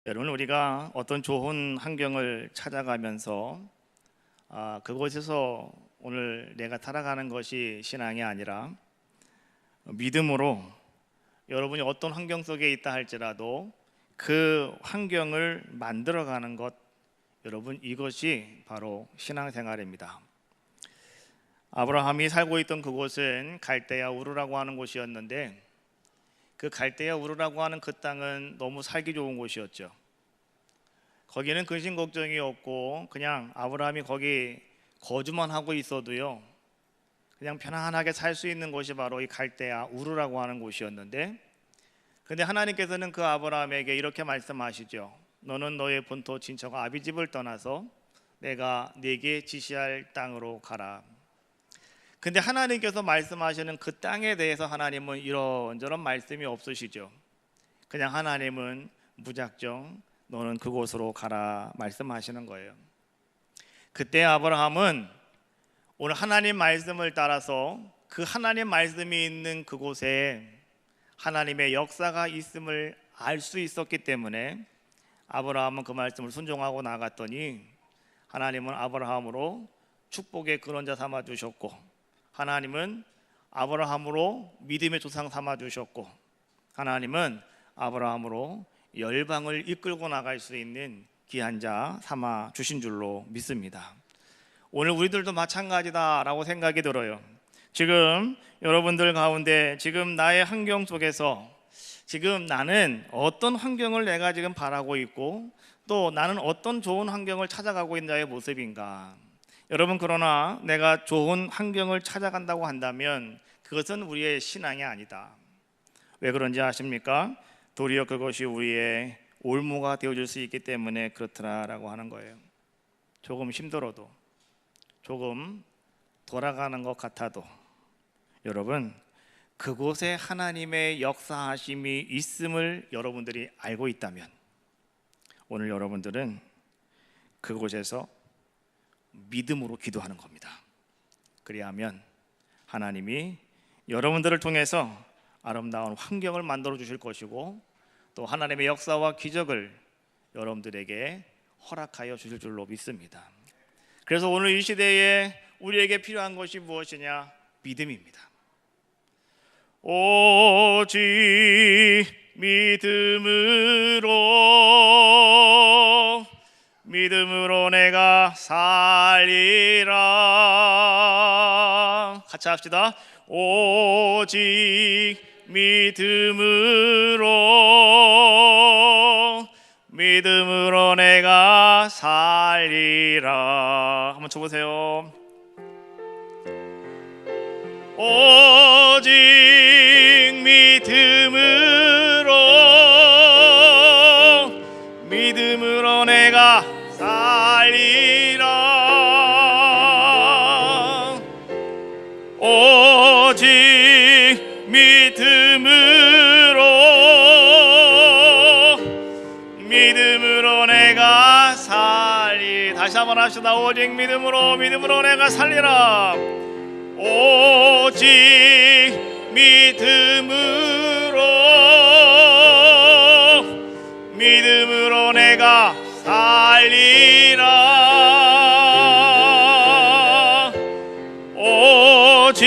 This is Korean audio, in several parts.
여러분, 우리가 어떤 좋은 환경을 찾아가면서 그곳에서 오늘 내가 살아가는 것이 신앙이 아니라 믿음으로 여러분이 어떤 환경 속에 있다 할지라도 그 환경을 만들어가는 것, 여러분, 이것이 바로 신앙생활입니다. 아브라함이 살고 있던 그곳은 갈대아 우르라고 하는 곳이었는데, 그 갈대아 우르라고 하는 그 땅은 너무 살기 좋은 곳이었죠. 거기는 근심 걱정이 없고 그냥 아브라함이 거기 거주만 하고 있어도요, 그냥 편안하게 살 수 있는 곳이 바로 이 갈대아 우르라고 하는 곳이었는데, 근데 하나님께서는 그 아브라함에게 이렇게 말씀하시죠. 너는 너의 본토 친척 아비집을 떠나서 내가 네게 지시할 땅으로 가라. 근데 하나님께서 말씀하시는 그 땅에 대해서 하나님은 이런저런 말씀이 없으시죠. 그냥 하나님은 무작정 너는 그곳으로 가라 말씀하시는 거예요. 그때 아브라함은 오늘 하나님 말씀을 따라서 그 하나님 말씀이 있는 그곳에 하나님의 역사가 있음을 알 수 있었기 때문에 아브라함은 그 말씀을 순종하고 나갔더니 하나님은 아브라함으로 축복의 근원자 삼아 주셨고, 하나님은 아브라함으로 믿음의 조상 삼아 주셨고, 하나님은 아브라함으로 열방을 이끌고 나갈 수 있는 귀한 자 삼아 주신 줄로 믿습니다. 오늘 우리들도 마찬가지다라고 생각이 들어요. 지금 여러분들 가운데 지금 나의 환경 속에서 지금 나는 어떤 환경을 내가 지금 바라고 있고 또 나는 어떤 좋은 환경을 찾아가고 있는 자의 모습인가. 여러분, 그러나 내가 좋은 환경을 찾아간다고 한다면 그것은 우리의 신앙이 아니다. 왜 그런지 아십니까? 도리어 그것이 우리의 올무가 되어줄 수 있기 때문에 그렇더라라고 하는 거예요. 조금 힘들어도, 조금 돌아가는 것 같아도 여러분, 그곳에 하나님의 역사하심이 있음을 여러분들이 알고 있다면 오늘 여러분들은 그곳에서 믿음으로 기도하는 겁니다. 그리하면 하나님이 여러분들을 통해서 아름다운 환경을 만들어 주실 것이고 또 하나님의 역사와 기적을 여러분들에게 허락하여 주실 줄로 믿습니다. 그래서 오늘 이 시대에 우리에게 필요한 것이 무엇이냐? 믿음입니다. 오직 믿음으로 내가 살리라. 같이 합시다. 오직 믿음으로 내가 살리라. 한번 쳐보세요. 오직 믿음으로 내가 살리라. 오직 믿음으로 내가 살리. 다시 한번 합시다. 오직 믿음으로 내가 살리라. 오직 믿음으로 내가 살리라. 오직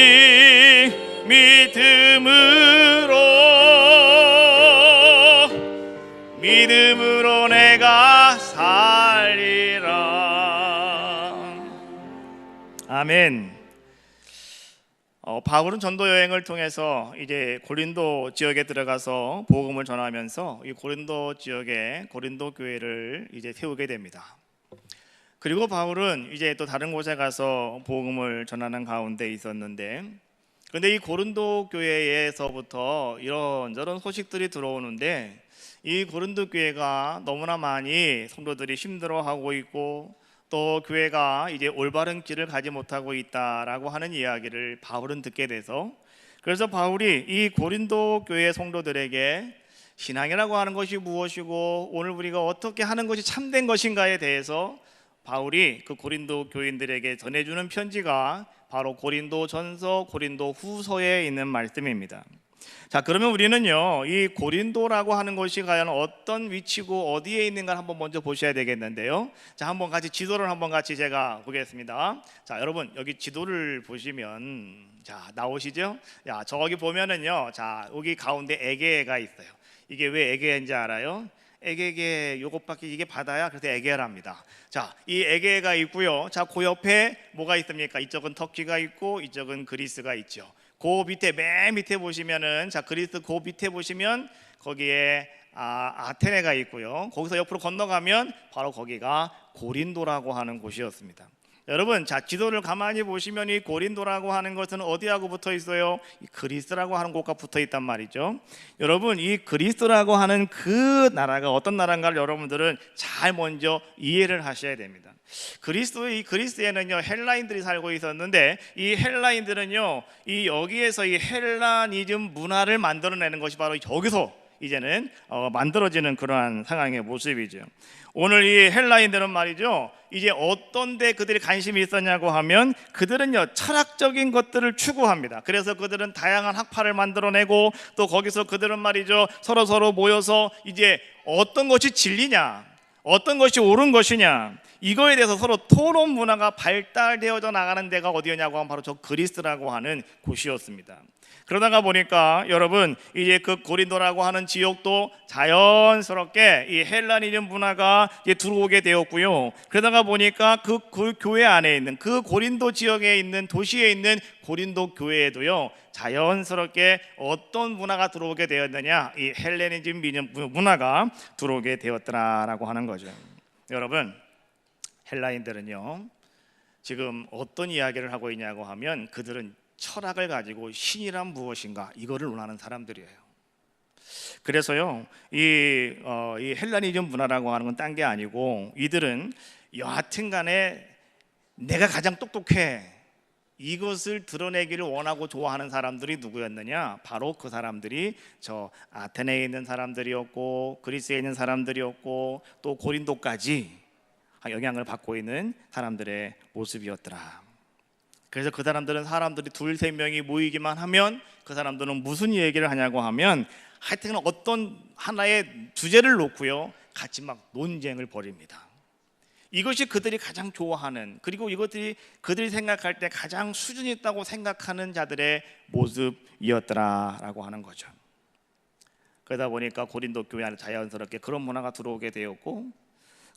믿음으로 내가 살리라. 아멘. 바울은 전도 여행을 통해서 이제 고린도 지역에 들어가서 복음을 전하면서 이 고린도 지역에 고린도 교회를 이제 세우게 됩니다. 그리고 바울은 이제 또 다른 곳에 가서 복음을 전하는 가운데 있었는데, 그런데 이 고린도 교회에서부터 이런저런 소식들이 들어오는데 이 고린도 교회가 너무나 많이 성도들이 힘들어하고 있고 또 교회가 이제 올바른 길을 가지 못하고 있다라고 하는 이야기를 바울은 듣게 돼서, 그래서 바울이 이 고린도 교회 성도들에게 신앙이라고 하는 것이 무엇이고 오늘 우리가 어떻게 하는 것이 참된 것인가에 대해서 바울이 그 고린도 교인들에게 전해주는 편지가 바로 고린도 전서, 고린도 후서에 있는 말씀입니다. 자, 그러면 우리는요, 이 고린도라고 하는 곳이 과연 어떤 위치고 어디에 있는가 한번 먼저 보셔야 되겠는데요. 자, 한번 같이 지도를 한번 같이 제가 보겠습니다. 자, 여러분 여기 지도를 보시면 자 나오시죠? 야, 저기 보면은요, 자 여기 가운데 에게해가 있어요. 이게 왜 에게해인지 알아요? 에게해 요것밖에 이게 바다야. 그래서 에게해랍니다. 자, 이 에게해가 있고요. 자, 그 옆에 뭐가 있습니까? 이쪽은 터키가 있고 이쪽은 그리스가 있죠. 그 밑에 맨 밑에 보시면은 자 그리스 그 밑에 보시면 거기에 아테네가 있고요. 거기서 옆으로 건너가면 바로 거기가 고린도라고 하는 곳이었습니다. 여러분, 자 지도를 가만히 보시면 이 고린도라고 하는 것은 어디하고 붙어 있어요? 이 그리스라고 하는 곳과 붙어 있단 말이죠. 여러분, 이 그리스라고 하는 그 나라가 어떤 나라인가를 여러분들은 잘 먼저 이해를 하셔야 됩니다. 이 그리스에는요 헬라인들이 살고 있었는데, 이 헬라인들은요 이 여기에서 이 헬라니즘 문화를 만들어내는 것이 바로 여기서 이제는 만들어지는 그러한 상황의 모습이죠. 오늘 이 헬라인들은 말이죠, 이제 어떤 데 그들이 관심이 있었냐고 하면 그들은요 철학적인 것들을 추구합니다. 그래서 그들은 다양한 학파를 만들어내고, 또 거기서 그들은 말이죠 서로 모여서 이제 어떤 것이 진리냐, 어떤 것이 옳은 것이냐, 이거에 대해서 서로 토론 문화가 발달되어져 나가는 데가 어디였냐고 하면 바로 저 그리스라고 하는 곳이었습니다. 그러다가 보니까 여러분, 이제 그 고린도라고 하는 지역도 자연스럽게 이 헬라니즘 문화가 이제 들어오게 되었고요. 그러다가 보니까 그 교회 안에 있는 그 고린도 지역에 있는 도시에 있는 고린도 교회에도요 자연스럽게 어떤 문화가 들어오게 되었느냐, 이 헬레니즘 문화가 들어오게 되었더라라고 하는 거죠. 여러분, 헬라인들은요 지금 어떤 이야기를 하고 있냐고 하면 그들은 철학을 가지고 신이란 무엇인가 이거를 논하는 사람들이에요. 그래서요 이 헬라니즘 문화라고 하는 건 딴 게 아니고, 이들은 여하튼간에 내가 가장 똑똑해 이것을 드러내기를 원하고 좋아하는 사람들이 누구였느냐? 바로 그 사람들이 저 아테네에 있는 사람들이었고, 그리스에 있는 사람들이었고, 또 고린도까지 영향을 받고 있는 사람들의 모습이었더라. 그래서 그 사람들이 둘, 세 명이 모이기만 하면 그 사람들은 무슨 얘기를 하냐고 하면 하여튼 어떤 하나의 주제를 놓고요 같이 막 논쟁을 벌입니다. 이것이 그들이 가장 좋아하는, 그리고 이것들이 그들이 생각할 때 가장 수준 있다고 생각하는 자들의 모습이었더라라고 하는 거죠. 그러다 보니까 고린도 교회 안에 자연스럽게 그런 문화가 들어오게 되었고,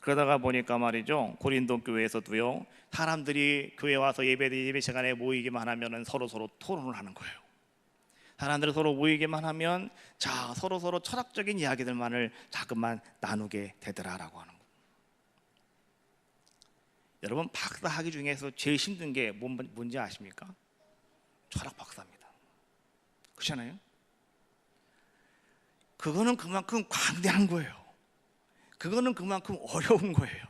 그러다가 보니까 말이죠 고린도 교회에서도요 사람들이 교회 와서 예배 시간에 모이기만 하면은 서로 토론을 하는 거예요. 사람들이 서로 모이기만 하면 자 서로 철학적인 이야기들만을 자꾸만 나누게 되더라라고 하는 거예요. 여러분, 박사학위 중에서 제일 힘든 게 뭔지 아십니까? 철학 박사입니다. 그렇잖아요? 그거는 그만큼 광대한 거예요. 그거는 그만큼 어려운 거예요.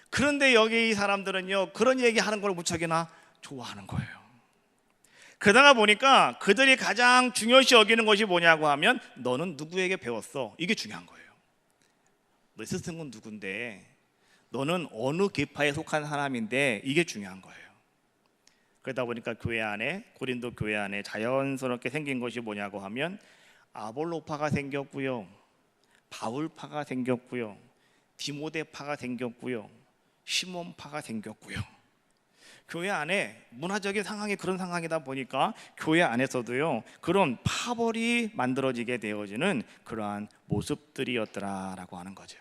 그런데 여기 이 사람들은요 그런 얘기하는 걸 무척이나 좋아하는 거예요. 그러다가 보니까 그들이 가장 중요시 여기는 것이 뭐냐고 하면 너는 누구에게 배웠어? 이게 중요한 거예요. 너 스승은 누군데, 너는 어느 계파에 속한 사람인데, 이게 중요한 거예요. 그러다 보니까 고린도 교회 안에 자연스럽게 생긴 것이 뭐냐고 하면 아볼로파가 생겼고요, 바울파가 생겼고요, 디모데파가 생겼고요, 시몬파가 생겼고요. 교회 안에 문화적인 상황이 그런 상황이다 보니까 교회 안에서도요 그런 파벌이 만들어지게 되어지는 그러한 모습들이었더라라고 하는 거죠.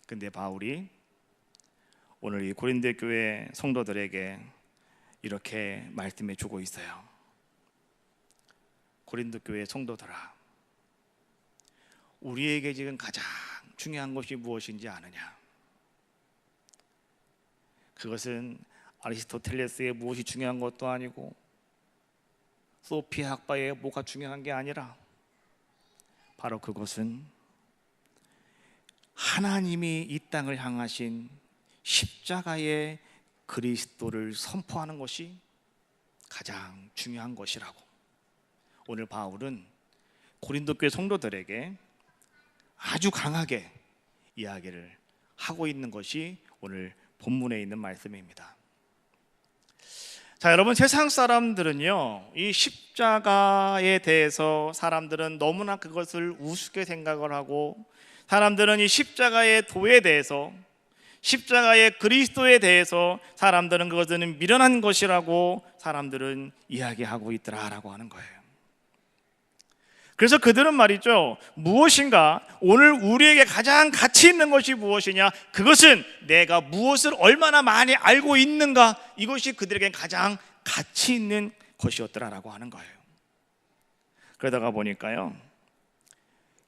근데 바울이 오늘 이 고린도 교회 성도들에게 이렇게 말씀해 주고 있어요. 고린도 교회 성도들아, 우리에게 지금 가장 중요한 것이 무엇인지 아느냐? 그것은 아리스토텔레스의 무엇이 중요한 것도 아니고 소피아 학파의 뭐가 중요한 게 아니라 바로 그것은 하나님이 이 땅을 향하신 십자가의 그리스도를 선포하는 것이 가장 중요한 것이라고 오늘 바울은 고린도 교회 성도들에게 아주 강하게 이야기를 하고 있는 것이 오늘 본문에 있는 말씀입니다. 자, 여러분, 세상 사람들은요, 이 십자가에 대해서 사람들은 너무나 그것을 우습게 생각을 하고, 사람들은 이 십자가의 도에 대해서, 십자가의 그리스도에 대해서 사람들은 그것은 미련한 것이라고 사람들은 이야기하고 있더라라고 하는 거예요. 그래서 그들은 말이죠, 무엇인가 오늘 우리에게 가장 가치 있는 것이 무엇이냐, 그것은 내가 무엇을 얼마나 많이 알고 있는가, 이것이 그들에게 가장 가치 있는 것이었더라라고 하는 거예요. 그러다가 보니까요,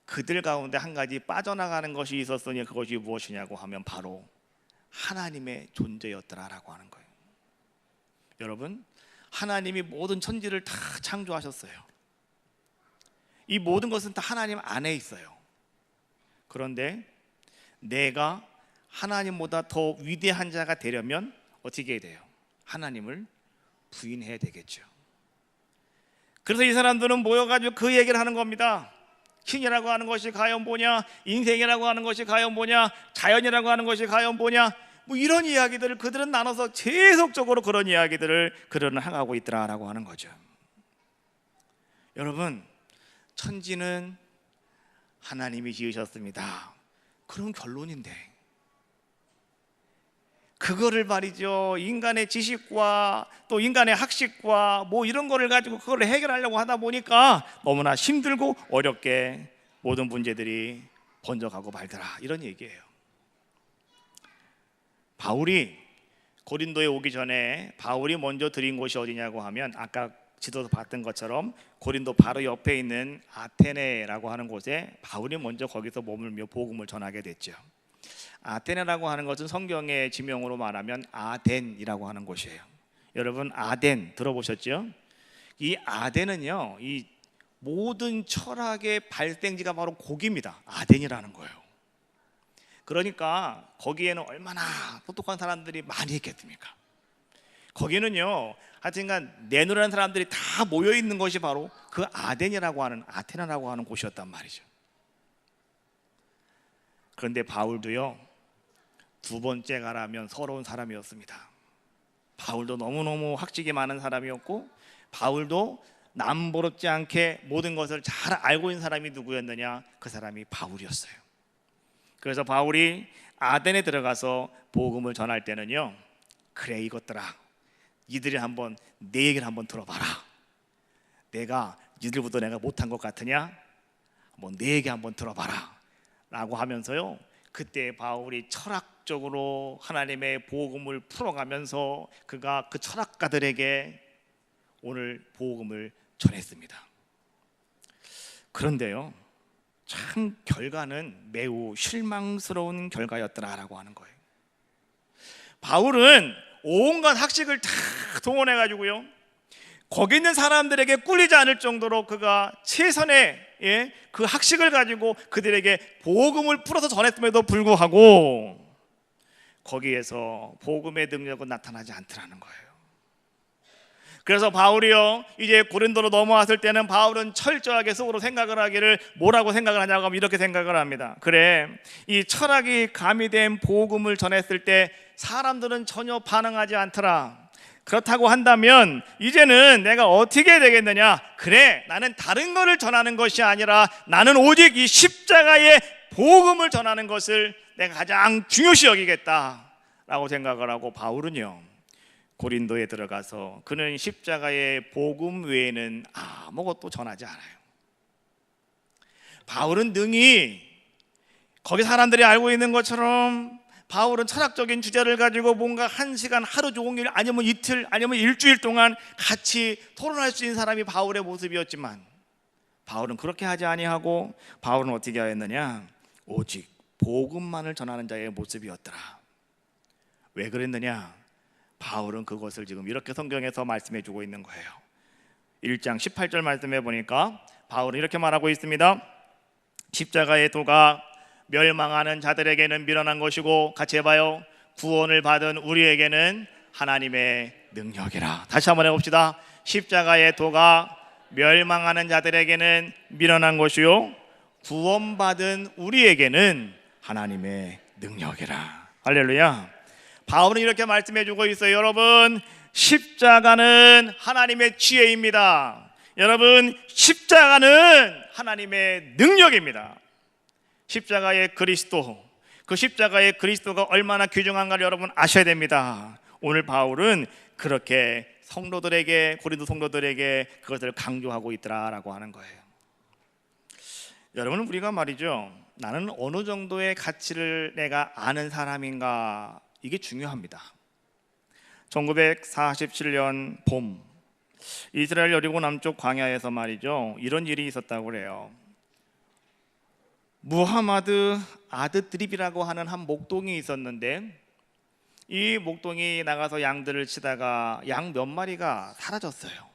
그들 가운데 한 가지 빠져나가는 것이 있었으니 그것이 무엇이냐고 하면 바로 하나님의 존재였더라라고 하는 거예요. 여러분, 하나님이 모든 천지를 다 창조하셨어요. 이 모든 것은 다 하나님 안에 있어요. 그런데 내가 하나님보다 더 위대한 자가 되려면 어떻게 해야 돼요? 하나님을 부인해야 되겠죠. 그래서 이 사람들은 모여가지고 그 얘기를 하는 겁니다. 신이라고 하는 것이 과연 뭐냐, 인생이라고 하는 것이 과연 뭐냐, 자연이라고 하는 것이 과연 뭐냐, 뭐 이런 이야기들을 그들은 나눠서 계속적으로 그런 이야기들을 그들은 하고 있더라라고 하는 거죠. 여러분, 천지는 하나님이 지으셨습니다. 그럼 결론인데, 그거를 말이죠, 인간의 지식과 또 인간의 학식과 뭐 이런 거를 가지고 그걸 해결하려고 하다 보니까 너무나 힘들고 어렵게 모든 문제들이 번져가고 말더라, 이런 얘기예요. 바울이 고린도에 오기 전에 바울이 먼저 들인 곳이 어디냐고 하면, 아까 지도에서 봤던 것처럼 고린도 바로 옆에 있는 아테네라고 하는 곳에 바울이 먼저 거기서 머물며 복음을 전하게 됐죠. 아테네라고 하는 것은 성경의 지명으로 말하면 아덴이라고 하는 곳이에요. 여러분, 아덴 들어보셨죠? 이 아덴은요, 이 모든 철학의 발생지가 바로 거기입니다. 아덴이라는 거예요. 그러니까 거기에는 얼마나 똑똑한 사람들이 많이 있겠습니까? 거기는요, 하여튼간 내노라는 사람들이 다 모여 있는 것이 바로 그 아덴이라고 하는, 아테네라고 하는 곳이었단 말이죠. 그런데 바울도요, 두 번째 가라면 서러운 사람이었습니다. 바울도 너무너무 학식이 많은 사람이었고, 바울도 남부럽지 않게 모든 것을 잘 알고 있는 사람이 누구였느냐, 그 사람이 바울이었어요. 그래서 바울이 아덴에 들어가서 복음을 전할 때는요, 그래 이것들아, 니들이 한번 내 얘기를 한번 들어봐라. 내가 니들보다 내가 못한 것 같으냐? 한번 내 얘기 한번 들어봐라 라고 하면서요, 그때 바울이 철학적으로 하나님의 복음을 풀어가면서 그가 그 철학가들에게 오늘 복음을 전했습니다. 그런데요, 참 결과는 매우 실망스러운 결과였더라라고 하는 거예요. 바울은 온갖 학식을 다 동원해가지고요, 거기 있는 사람들에게 꿀리지 않을 정도로 그가 최선의 그 학식을 가지고 그들에게 복음을 풀어서 전했음에도 불구하고 거기에서 복음의 능력은 나타나지 않더라는 거예요. 그래서 바울이요, 이제 고린도로 넘어왔을 때는 바울은 철저하게 속으로 생각을 하기를, 뭐라고 생각을 하냐고 하면 이렇게 생각을 합니다. 그래, 이 철학이 가미된 복음을 전했을 때 사람들은 전혀 반응하지 않더라. 그렇다고 한다면 이제는 내가 어떻게 되겠느냐? 그래, 나는 다른 거를 전하는 것이 아니라 나는 오직 이 십자가의 복음을 전하는 것을 내가 가장 중요시 여기겠다라고 생각을 하고, 바울은요, 고린도에 들어가서 그는 십자가의 복음 외에는 아무것도 전하지 않아요. 바울은 능히 거기 사람들이 알고 있는 것처럼 바울은 철학적인 주제를 가지고 뭔가 한 시간, 하루 종일, 아니면 이틀, 아니면 일주일 동안 같이 토론할 수 있는 사람이 바울의 모습이었지만, 바울은 그렇게 하지 아니하고 바울은 어떻게 하였느냐? 오직 복음만을 전하는 자의 모습이었더라. 왜 그랬느냐? 바울은 그것을 지금 이렇게 성경에서 말씀해 주고 있는 거예요. 1장 18절 말씀해 보니까 바울은 이렇게 말하고 있습니다. 십자가의 도가 멸망하는 자들에게는 미련한 것이고, 같이 해봐요, 구원을 받은 우리에게는 하나님의 능력이라. 다시 한번 해봅시다. 십자가의 도가 멸망하는 자들에게는 미련한 것이요, 구원받은 우리에게는 하나님의 능력이라. 할렐루야. 바울은 이렇게 말씀해 주고 있어요. 여러분, 십자가는 하나님의 지혜입니다. 여러분, 십자가는 하나님의 능력입니다. 십자가의 그리스도, 그 십자가의 그리스도가 얼마나 귀중한가를 여러분 아셔야 됩니다. 오늘 바울은 그렇게 성도들에게, 고린도 성도들에게 그것을 강조하고 있더라라고 하는 거예요. 여러분, 우리가 말이죠, 나는 어느 정도의 가치를 내가 아는 사람인가, 이게 중요합니다. 1947년 봄, 이스라엘 여리고 남쪽 광야에서 말이죠, 이런 일이 있었다고 그래요. 무하마드 아드드립이라고 하는 한 목동이 있었는데, 이 목동이 나가서 양들을 치다가 양 몇 마리가 사라졌어요.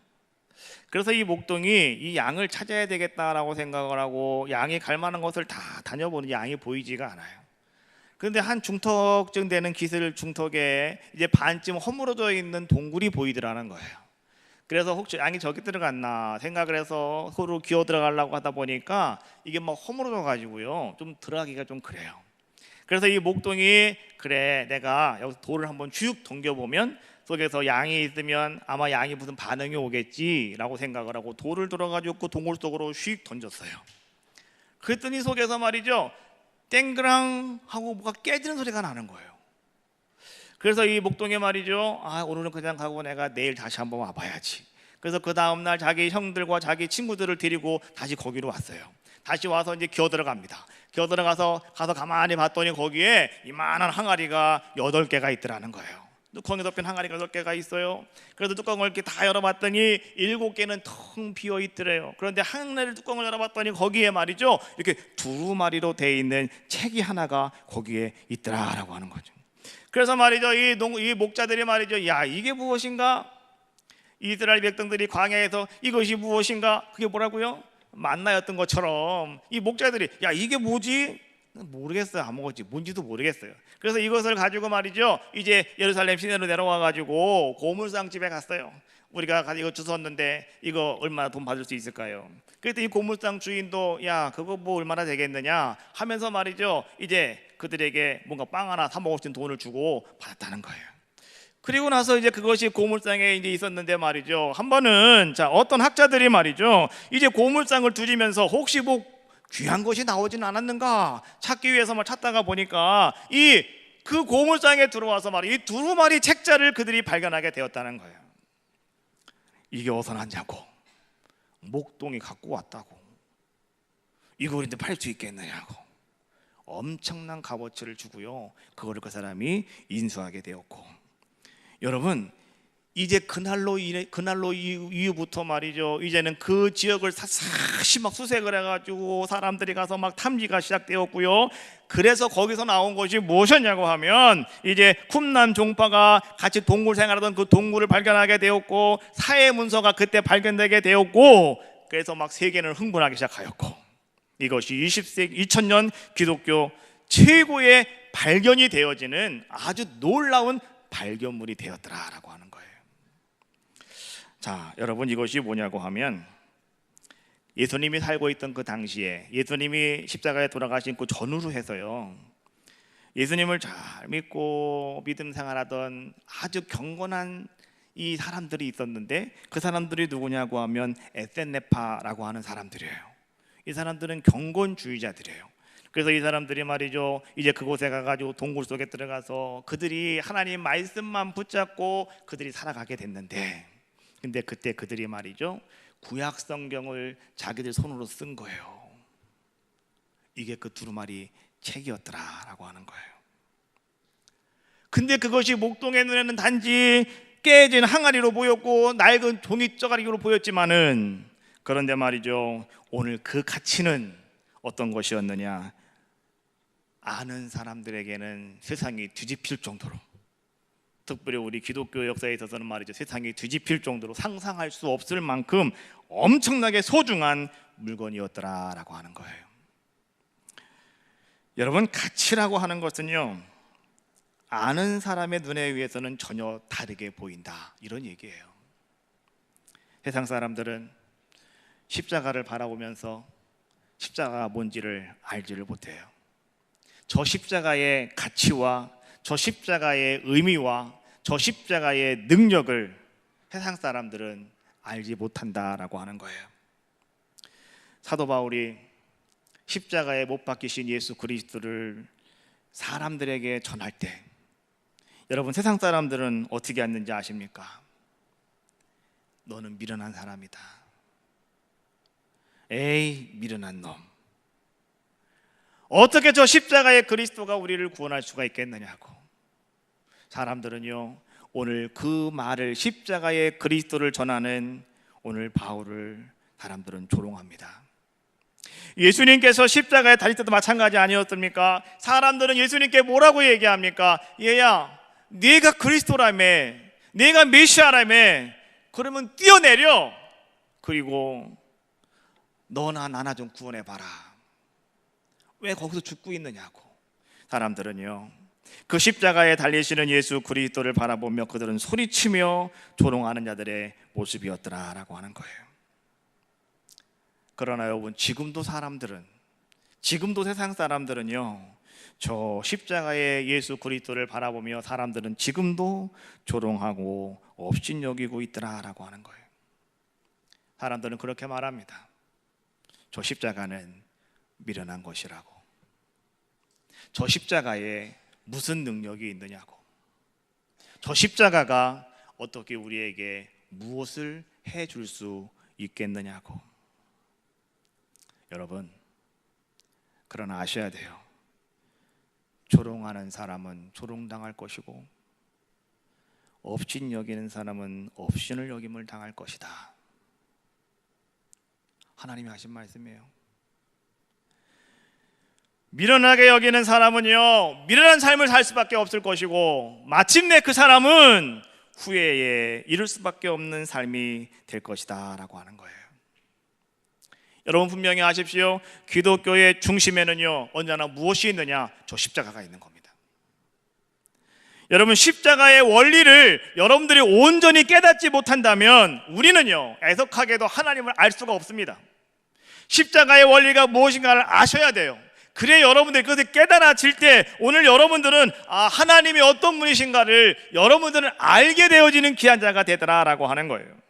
그래서 이 목동이 이 양을 찾아야 되겠다라고 생각을 하고 양이 갈 만한 곳을 다 다녀보니 양이 보이지가 않아요. 그런데 한 중턱쯤 되는 기슬 중턱에 이제 반쯤 허물어져 있는 동굴이 보이더라는 거예요. 그래서 혹시 양이 저기 들어갔나 생각을 해서 서로 기어 들어가려고 하다 보니까 이게 막 허물어져 가지고요, 좀 들어가기가 좀 그래요. 그래서 이 목동이, 그래, 내가 여기서 돌을 한번 쭉 던져보면 속에서 양이 있으면 아마 양이 무슨 반응이 오겠지라고 생각을 하고 돌을 들어가지고 그 동굴 속으로 휙 던졌어요. 그랬더니 속에서 말이죠, 땡그랑 하고 뭐가 깨지는 소리가 나는 거예요. 그래서 이 목동이 말이죠, 오늘은 그냥 가고 내가 내일 다시 한번 와봐야지. 그래서 그 다음날 자기 형들과 자기 친구들을 데리고 다시 거기로 왔어요. 다시 와서 이제 기어 들어갑니다. 기어 들어가서 가만히 봤더니 거기에 이만한 항아리가 8개가 있더라는 거예요. 뚜껑이 덮인 항아리가 8개가 있어요. 그래서 뚜껑을 이렇게 다 열어봤더니 7개는 텅 비어 있더래요. 그런데 항아리 뚜껑을 열어봤더니 거기에 말이죠, 이렇게 두루마리로 되어 있는 책이 하나가 거기에 있더라라고 하는 거죠. 그래서 말이죠, 이 목자들이 말이죠, 야, 이게 무엇인가? 이스라엘 백성들이 광야에서 이것이 무엇인가? 그게 뭐라고요? 만나였던 것처럼 이 목자들이, 야, 이게 뭐지? 모르겠어요. 아무것이 뭔지도 모르겠어요. 그래서 이것을 가지고 말이죠, 이제 예루살렘 시내로 내려와 가지고 고물상 집에 갔어요. 우리가 이거 주웠는데 이거 얼마나 돈 받을 수 있을까요? 그랬더니 이 고물상 주인도, 야, 그거 뭐 얼마나 되겠느냐 하면서 말이죠, 이제 그들에게 뭔가 빵 하나 사 먹을 수 있는 돈을 주고 받았다는 거예요. 그리고 나서 이제 그것이 고물상에 이제 있었는데 말이죠, 한 번은 어떤 학자들이 말이죠, 이제 고물상을 두리면서 혹시 뭐 귀한 것이 나오진 않았는가 찾기 위해서 찾다가 보니까 그 고물상에 들어와서 이 두루마리 책자를 그들이 발견하게 되었다는 거예요. 이게 어디서 났냐고, 목동이 갖고 왔다고, 이걸 이제 팔 수 있겠느냐고 엄청난 값어치를 주고요, 그거를 그 사람이 인수하게 되었고, 여러분, 이제 그날로 이후부터 말이죠, 이제는 그 지역을 사사시 막 수색을 해가지고 사람들이 가서 막 탐지가 시작되었고요. 그래서 거기서 나온 것이 무엇이었냐고 하면, 이제 쿰난 종파가 같이 동굴 생활하던 그 동굴을 발견하게 되었고, 사해 문서가 그때 발견되게 되었고, 그래서 막 세계는 흥분하기 시작하였고, 이것이 2000년 기독교 최고의 발견이 되어지는 아주 놀라운 발견물이 되었더라라고 하는 거예요. 자, 여러분, 이것이 뭐냐고 하면, 예수님이 살고 있던 그 당시에, 예수님이 십자가에 돌아가신 그 전후로 해서요, 예수님을 잘 믿고 믿음 생활하던 아주 경건한 이 사람들이 있었는데, 그 사람들이 누구냐고 하면 에센네파라고 하는 사람들이에요. 이 사람들은 경건주의자들이에요. 그래서 이 사람들이 말이죠, 이제 그곳에 가가지고 동굴 속에 들어가서 그들이 하나님 말씀만 붙잡고 그들이 살아가게 됐는데, 근데 그때 그들이 말이죠, 구약 성경을 자기들 손으로 쓴 거예요. 이게 그 두루마리 책이었더라라고 하는 거예요. 근데 그것이 목동의 눈에는 단지 깨진 항아리로 보였고 낡은 종이 쪼가리로 보였지만은, 그런데 말이죠, 오늘 그 가치는 어떤 것이었느냐? 아는 사람들에게는 세상이 뒤집힐 정도로, 특별히 우리 기독교 역사에 있어서는 말이죠, 세상이 뒤집힐 정도로 상상할 수 없을 만큼 엄청나게 소중한 물건이었더라라고 하는 거예요. 여러분, 가치라고 하는 것은요, 아는 사람의 눈에 의해서는 전혀 다르게 보인다, 이런 얘기예요. 세상 사람들은 십자가를 바라보면서 십자가가 뭔지를 알지를 못해요. 저 십자가의 가치와 저 십자가의 의미와 저 십자가의 능력을 세상 사람들은 알지 못한다라고 하는 거예요. 사도 바울이 십자가에 못 박히신 예수 그리스도를 사람들에게 전할 때 여러분 세상 사람들은 어떻게 했는지 아십니까? 너는 미련한 사람이다. 에이, 미련한 놈. 어떻게 저 십자가의 그리스도가 우리를 구원할 수가 있겠느냐고. 사람들은요, 오늘 그 말을, 십자가의 그리스도를 전하는 오늘 바울을 사람들은 조롱합니다. 예수님께서 십자가에 달릴 때도 마찬가지 아니었습니까? 사람들은 예수님께 뭐라고 얘기합니까? 얘야, 네가 그리스도라며, 네가 메시아라며, 그러면 뛰어내려. 그리고 너나 나나 좀 구원해봐라. 왜 거기서 죽고 있느냐고. 사람들은요, 그 십자가에 달리시는 예수 그리스도를 바라보며 그들은 소리치며 조롱하는 자들의 모습이었더라라고 하는 거예요. 그러나 여러분, 지금도 세상 사람들은요, 저 십자가의 예수 그리스도를 바라보며 사람들은 지금도 조롱하고 업신여기고 있더라라고 하는 거예요. 사람들은 그렇게 말합니다. 저 십자가는 미련한 것이라고. 저 십자가에 무슨 능력이 있느냐고. 저 십자가가 어떻게 우리에게 무엇을 해줄 수 있겠느냐고. 여러분, 그러나 아셔야 돼요. 조롱하는 사람은 조롱당할 것이고 업신 여기는 사람은 업신을 여김을 당할 것이다. 하나님이 하신 말씀이에요. 미련하게 여기는 사람은요, 미련한 삶을 살 수밖에 없을 것이고 마침내 그 사람은 후회에 이를 수밖에 없는 삶이 될 것이다 라고 하는 거예요. 여러분 분명히 아십시오. 기독교의 중심에는요, 언제나 무엇이 있느냐? 저 십자가가 있는 겁니다. 여러분, 십자가의 원리를 여러분들이 온전히 깨닫지 못한다면 우리는요, 애석하게도 하나님을 알 수가 없습니다. 십자가의 원리가 무엇인가를 아셔야 돼요. 그래 여러분들이 그것을 깨달아질 때 오늘 여러분들은 하나님이 어떤 분이신가를 여러분들은 알게 되어지는 귀한 자가 되더라라고 하는 거예요.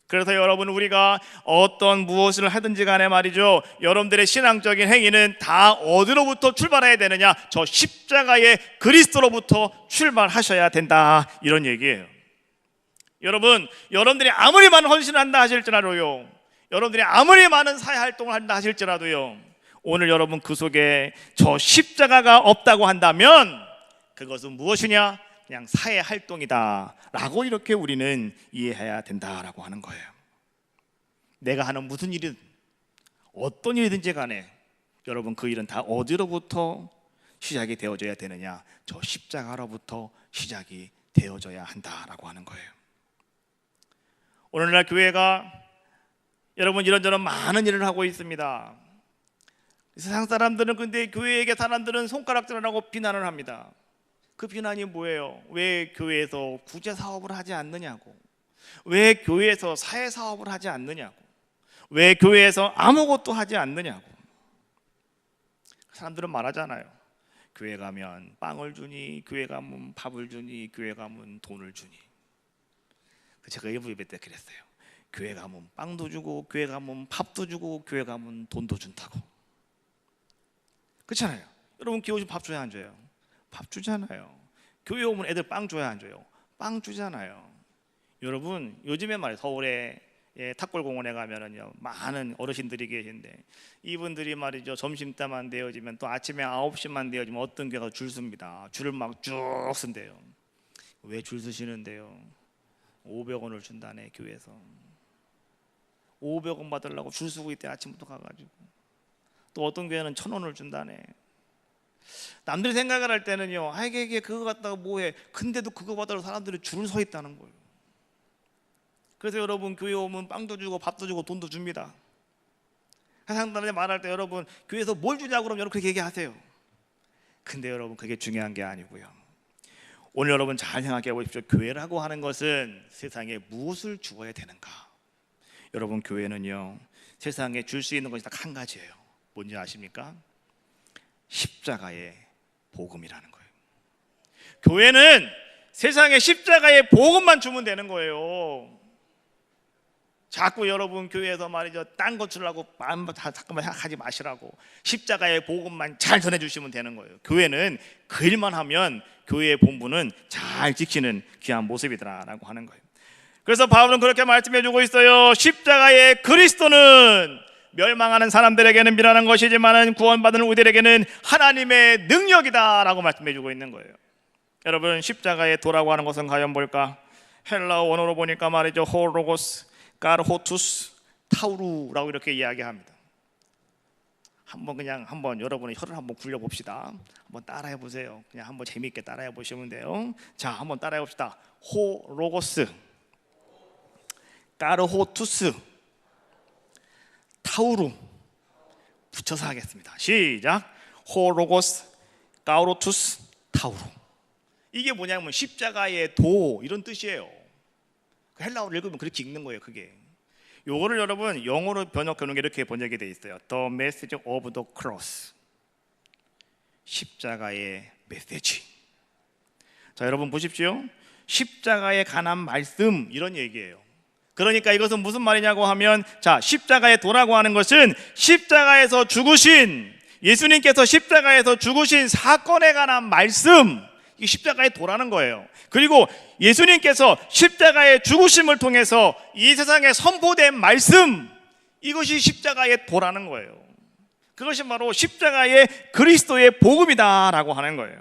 그래서 여러분, 우리가 어떤 무엇을 하든지 간에 말이죠, 여러분들의 신앙적인 행위는 다 어디로부터 출발해야 되느냐? 저 십자가의 그리스도로부터 출발하셔야 된다, 이런 얘기예요. 여러분, 여러분들이 아무리 많은 헌신을 한다 하실지라도요, 여러분들이 아무리 많은 사회활동을 한다 하실지라도요, 오늘 여러분 그 속에 저 십자가가 없다고 한다면 그것은 무엇이냐? 그냥 사회활동이다 라고 이렇게 우리는 이해해야 된다라고 하는 거예요. 내가 하는 무슨 일이든 어떤 일이든지 간에 여러분, 그 일은 다 어디로부터 시작이 되어져야 되느냐? 저 십자가로부터 시작이 되어져야 한다라고 하는 거예요. 오늘날 교회가 여러분 이런저런 많은 일을 하고 있습니다. 세상 사람들은, 근데 교회에게 사람들은 손가락질을 하고 비난을 합니다. 그 비난이 뭐예요? 왜 교회에서 구제 사업을 하지 않느냐고, 왜 교회에서 사회 사업을 하지 않느냐고, 왜 교회에서 아무것도 하지 않느냐고. 사람들은 말하잖아요. 교회 가면 빵을 주니, 교회 가면 밥을 주니, 교회 가면 돈을 주니. 제가 예배 때 그랬어요. 교회 가면 빵도 주고, 교회 가면 밥도 주고, 교회 가면 돈도 준다고. 그렇잖아요. 여러분, 교회 오시면 밥 줘야 안 줘요? 밥 주잖아요. 교회 오면 애들 빵 줘야 안 줘요? 빵 주잖아요. 여러분, 요즘에 말이에요, 서울에 탁골공원에 가면은요, 많은 어르신들이 계신데 이분들이 말이죠, 점심때만 되어지면 또 아침에 9시만 되어지면 어떤 교회가 줄 섭니다. 줄을 막 쭉 쓴대요. 왜 줄 서시는데요? 500원을 준다네. 교회에서 500원 받으려고 줄 서고 있대. 아침부터 가가지고. 또 어떤 교회는 1,000원을 준다네. 남들이 생각을 할 때는요, 이게 그거 갖다가 뭐해? 근데도 그거 받으러 사람들이 줄을 서 있다는 거예요. 그래서 여러분, 교회 오면 빵도 주고 밥도 주고 돈도 줍니다. 세상들한테 말할 때 여러분, 교회에서 뭘 주냐고 그러면 여러분 그렇게 얘기하세요. 근데 여러분, 그게 중요한 게 아니고요. 오늘 여러분 잘 생각해 보십시오. 교회라고 하는 것은 세상에 무엇을 주어야 되는가? 여러분, 교회는요, 세상에 줄 수 있는 것이 딱 한 가지예요. 뭔지 아십니까? 십자가의 복음이라는 거예요. 교회는 세상에 십자가의 복음만 주면 되는 거예요. 자꾸 여러분 교회에서 말이죠, 딴 거 주려고 잠깐만 하지 마시라고, 십자가의 복음만 잘 전해주시면 되는 거예요. 교회는 그 일만 하면 교회의 본분은 잘 지키는 귀한 모습이더라라고 하는 거예요. 그래서 바울은 그렇게 말씀해주고 있어요. 십자가의 그리스도는 멸망하는 사람들에게는 미련한 것이지만 구원받은 우리들에게는 하나님의 능력이다라고 말씀해주고 있는 거예요. 여러분, 십자가의 도라고 하는 것은 과연 뭘까? 헬라어 원어로 보니까 말이죠, 호로고스, 까르호투스, 타우루라고 이렇게 이야기합니다. 한번 여러분의 혀를 한번 굴려봅시다. 한번 따라해 보세요. 그냥 한번 재미있게 따라해 보시면 돼요. 자, 한번 따라해 봅시다. 호로고스, 까르호투스, 타우루. 붙여서 하겠습니다. 시작. 호로고스, 까르호투스, 타우루. 이게 뭐냐면 십자가의 도, 이런 뜻이에요. 헬라어를 읽으면 그렇게 읽는 거예요. 그게 요거를 여러분 영어로 번역해 놓은 게 이렇게 번역이 돼 있어요. The message of the cross. 십자가의 메시지. 자, 여러분 보십시오. 십자가에 관한 말씀, 이런 얘기예요. 그러니까 이것은 무슨 말이냐고 하면, 자, 십자가의 도라고 하는 것은 십자가에서 죽으신, 예수님께서 십자가에서 죽으신 사건에 관한 말씀, 이 십자가의 도라는 거예요. 그리고 예수님께서 십자가의 죽으심을 통해서 이 세상에 선포된 말씀, 이것이 십자가의 도라는 거예요. 그것이 바로 십자가의 그리스도의 복음이다라고 하는 거예요.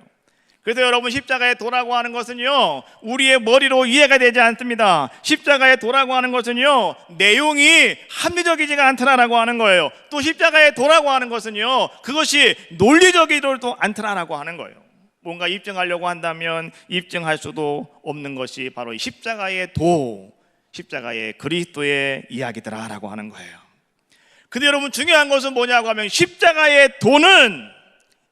그래서 여러분, 십자가의 도라고 하는 것은요, 우리의 머리로 이해가 되지 않습니다. 십자가의 도라고 하는 것은요, 내용이 합리적이지가 않더라라고 하는 거예요. 또 십자가의 도라고 하는 것은요, 그것이 논리적이지도 않더라라고 하는 거예요. 뭔가 입증하려고 한다면 입증할 수도 없는 것이 바로 이 십자가의 도, 십자가의 그리스도의 이야기더라라고 하는 거예요. 근데 여러분, 중요한 것은 뭐냐고 하면 십자가의 도는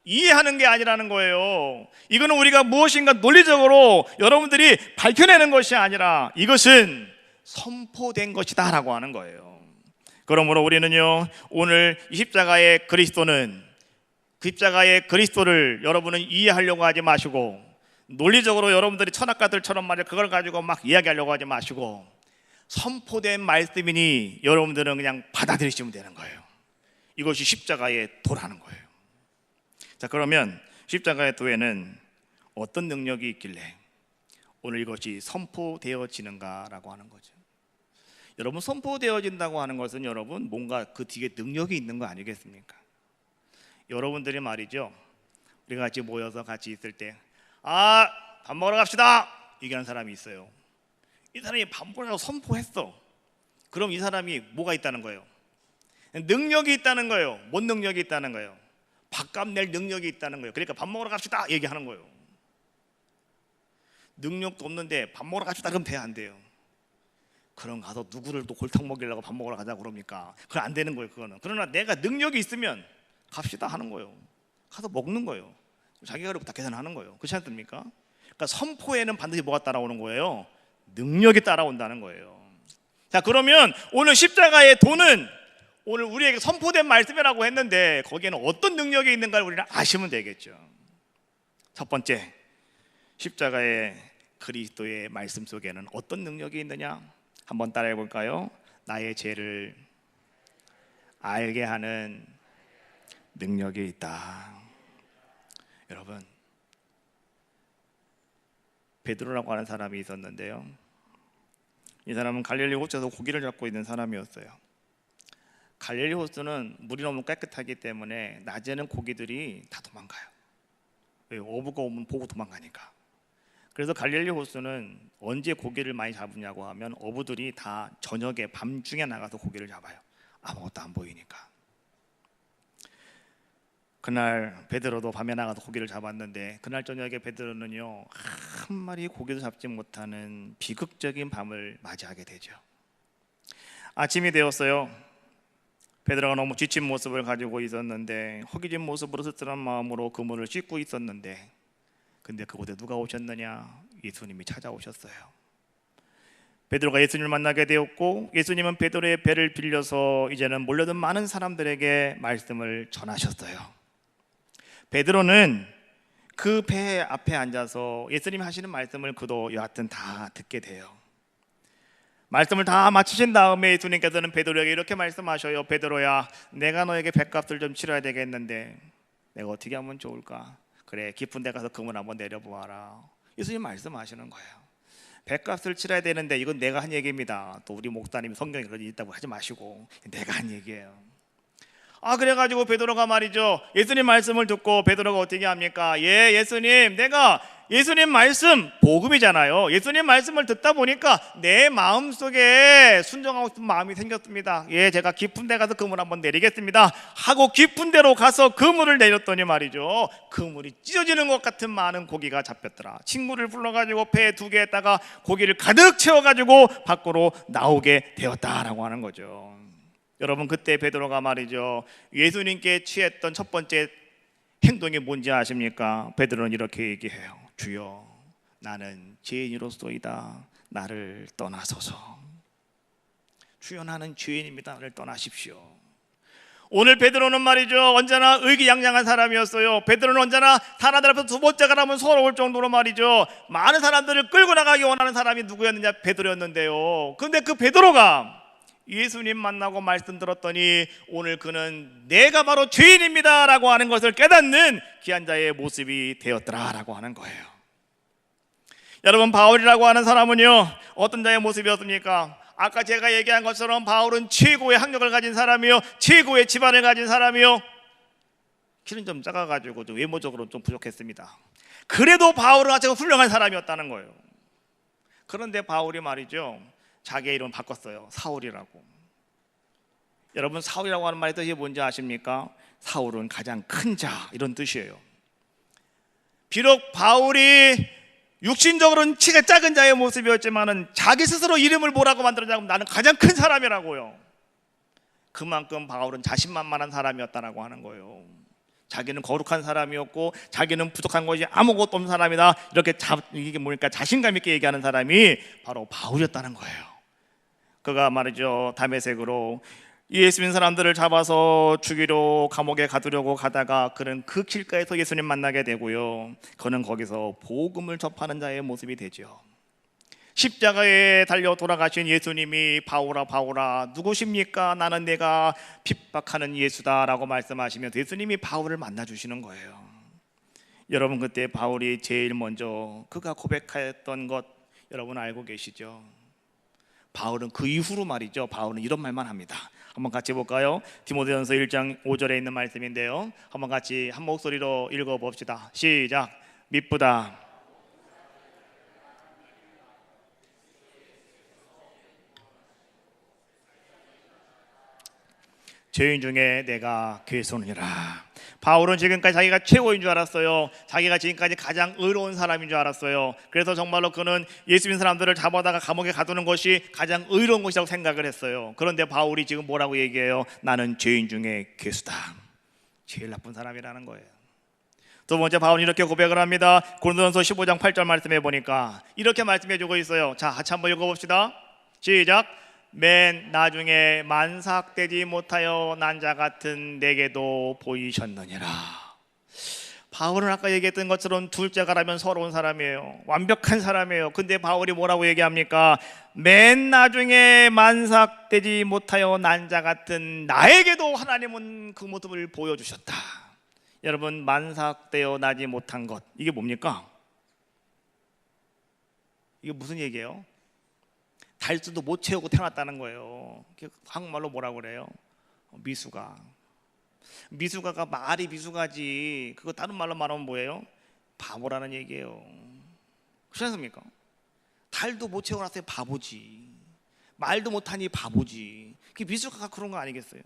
이해하는 게 아니라는 거예요. 이거는 우리가 무엇인가 논리적으로 여러분들이 밝혀내는 것이 아니라 이것은 선포된 것이다 라고 하는 거예요. 그러므로 우리는요, 오늘 이 십자가의 그리스도는, 십자가의 그리스도를 여러분은 이해하려고 하지 마시고, 논리적으로 여러분들이 철학가들처럼 말이야 그걸 가지고 막 이야기하려고 하지 마시고, 선포된 말씀이니 여러분들은 그냥 받아들이시면 되는 거예요. 이것이 십자가의 도라는 거예요. 자, 그러면 십자가의 도에는 어떤 능력이 있길래 오늘 이것이 선포되어지는가라고 하는 거죠. 여러분, 선포되어진다고 하는 것은 여러분 뭔가 그 뒤에 능력이 있는 거 아니겠습니까? 여러분들이 말이죠, 우리가 같이 모여서 같이 있을 때, 밥 먹으러 갑시다 얘기하는 사람이 있어요. 이 사람이 밥 먹으라고 선포했어. 그럼 이 사람이 뭐가 있다는 거예요? 능력이 있다는 거예요. 뭔 능력이 있다는 거예요? 밥값 낼 능력이 있다는 거예요. 그러니까 밥 먹으러 갑시다 얘기하는 거예요. 능력도 없는데 밥 먹으러 갑시다 그럼 돼야 안 돼요? 그럼 가서 누구를 또 골탕 먹이려고 밥 먹으러 가자고 그럽니까? 그건 안 되는 거예요. 그거는. 그러나 내가 능력이 있으면 갑시다 하는 거예요. 가서 먹는 거예요. 자기가 그렇게 다 계산하는 거예요. 그렇지 않습니까? 그러니까 선포에는 반드시 뭐가 따라오는 거예요? 능력이 따라온다는 거예요. 자, 그러면 오늘 십자가의 도는 오늘 우리에게 선포된 말씀이라고 했는데 거기에는 어떤 능력이 있는가를 우리는 아시면 되겠죠. 첫 번째, 십자가의 그리스도의 말씀 속에는 어떤 능력이 있느냐? 한번 따라해 볼까요? 나의 죄를 알게 하는 능력이 있다. 여러분, 베드로라고 하는 사람이 있었는데요, 이 사람은 갈릴리 호수에서 고기를 잡고 있는 사람이었어요. 갈릴리 호수는 물이 너무 깨끗하기 때문에 낮에는 고기들이 다 도망가요. 어부가 오면 보고 도망가니까. 그래서 갈릴리 호수는 언제 고기를 많이 잡으냐고 하면 어부들이 다 저녁에 밤중에 나가서 고기를 잡아요. 아무것도 안 보이니까. 그날 베드로도 밤에 나가서 고기를 잡았는데 그날 저녁에 베드로는요, 한 마리 고기도 잡지 못하는 비극적인 밤을 맞이하게 되죠. 아침이 되었어요. 베드로가 너무 지친 모습을 가지고 있었는데, 허기진 모습으로 쓸쓸한 마음으로 그물을 씻고 있었는데, 근데 그곳에 누가 오셨느냐? 예수님이 찾아오셨어요. 베드로가 예수님을 만나게 되었고, 예수님은 베드로의 배를 빌려서 이제는 몰려든 많은 사람들에게 말씀을 전하셨어요. 베드로는 그 배 앞에 앉아서 예수님이 하시는 말씀을 그도 여하튼 다 듣게 돼요. 말씀을 다 마치신 다음에 예수님께서는 베드로에게 이렇게 말씀하셔요. 베드로야, 내가 너에게 뱃값을 좀 치러야 되겠는데 내가 어떻게 하면 좋을까? 그래, 깊은 데 가서 그물 한번 내려보아라. 예수님 말씀하시는 거예요. 뱃값을 치러야 되는데 이건 내가 한 얘기입니다. 또 우리 목사님이 성경에 그런 게 있다고 하지 마시고, 내가 한 얘기예요. 그래가지고 베드로가 말이죠, 예수님 말씀을 듣고 베드로가 어떻게 합니까? 예수님, 내가 예수님 말씀, 복음이잖아요. 예수님 말씀을 듣다 보니까 내 마음속에 순종하고 싶은 마음이 생겼습니다. 제가 깊은 데 가서 그물 한번 내리겠습니다 하고 깊은 데로 가서 그물을 내렸더니 말이죠, 그물이 찢어지는 것 같은 많은 고기가 잡혔더라. 친구를 불러가지고 배 2개에다가 고기를 가득 채워가지고 밖으로 나오게 되었다라고 하는 거죠. 여러분, 그때 베드로가 말이죠, 예수님께 취했던 첫 번째 행동이 뭔지 아십니까? 베드로는 이렇게 얘기해요. 주여, 나는 죄인으로소이다. 나를 떠나소서. 주여, 나는 죄인입니다. 나를 떠나십시오. 오늘 베드로는 말이죠, 언제나 의기양양한 사람이었어요. 베드로는 언제나 사람들 앞에서 두 번째 가라면 서러울 정도로 말이죠, 많은 사람들을 끌고 나가기 원하는 사람이 누구였느냐? 베드로였는데요. 그런데 그 베드로가 예수님 만나고 말씀 들었더니 오늘 그는 내가 바로 죄인입니다 라고 하는 것을 깨닫는 귀한 자의 모습이 되었더라라고 하는 거예요. 여러분, 바울이라고 하는 사람은요, 어떤 자의 모습이었습니까? 아까 제가 얘기한 것처럼 바울은 최고의 학력을 가진 사람이요, 최고의 집안을 가진 사람이요, 키는 좀 작아가지고 좀 외모적으로 좀 부족했습니다. 그래도 바울은 아주 훌륭한 사람이었다는 거예요. 그런데 바울이 말이죠, 자기의 이름을 바꿨어요. 사울이라고. 여러분, 사울이라고 하는 말의 뜻이 뭔지 아십니까? 사울은 가장 큰 자, 이런 뜻이에요. 비록 바울이 육신적으로는 키가 작은 자의 모습이었지만은 자기 스스로 이름을 뭐라고 만들었냐면 나는 가장 큰 사람이라고요. 그만큼 바울은 자신만만한 사람이었다라고 하는 거예요. 자기는 거룩한 사람이었고 자기는 부족한 것이 아무것도 없는 사람이다, 이렇게 이게 뭐니까 자신감 있게 얘기하는 사람이 바로 바울이었다는 거예요. 그가 말이죠, 다메섹으로 예수 믿는 사람들을 잡아서 죽이려 감옥에 가두려고 가다가 그는 그 길가에서 예수님 만나게 되고요, 그는 거기서 복음을 접하는 자의 모습이 되죠. 십자가에 달려 돌아가신 예수님이 바울아 바울아 누구십니까? 나는 내가 핍박하는 예수다라고 말씀하시면서 예수님이 바울을 만나주시는 거예요. 여러분, 그때 바울이 제일 먼저 그가 고백했던 것 여러분 알고 계시죠? 바울은 그 이후로 말이죠, 바울은 이런 말만 합니다. 한번 같이 볼까요? 디모데전서 1장 5절에 있는 말씀인데요, 한번 같이 한 목소리로 읽어봅시다. 시작. 미쁘다. 죄인 중에 내가 괴손이라. 바울은 지금까지 자기가 최고인 줄 알았어요. 자기가 지금까지 가장 의로운 사람인 줄 알았어요. 그래서 정말로 그는 예수 믿는 사람들을 잡아다가 감옥에 가두는 것이 가장 의로운 것이라고 생각을 했어요. 그런데 바울이 지금 뭐라고 얘기해요? 나는 죄인 중에 괴수다. 제일 나쁜 사람이라는 거예요. 두 번째, 바울은 이렇게 고백을 합니다. 고린도전서 15장 8절 말씀해 보니까 이렇게 말씀해 주고 있어요. 자, 같이 한번 읽어봅시다. 시작. 맨 나중에 만삭되지 못하여 난 자 같은 내게도 보이셨느니라. 바울은 아까 얘기했던 것처럼 둘째가라면 서러운 사람이에요. 완벽한 사람이에요. 근데 바울이 뭐라고 얘기합니까? 맨 나중에 만삭되지 못하여 난 자 같은 나에게도 하나님은 그 모습을 보여주셨다. 여러분, 만삭되어 나지 못한 것, 이게 뭡니까? 이게 무슨 얘기예요? 달수도 못 채우고 태어났다는 거예요. 한국말로 뭐라고 그래요? 미숙아. 미숙아가 말이 미숙하지, 그거 다른 말로 말하면 뭐예요? 바보라는 얘기예요. 그렇지 않습니까? 달도 못 채워놨어요. 바보지. 말도 못하니 바보지. 그게 미숙아가 그런 거 아니겠어요?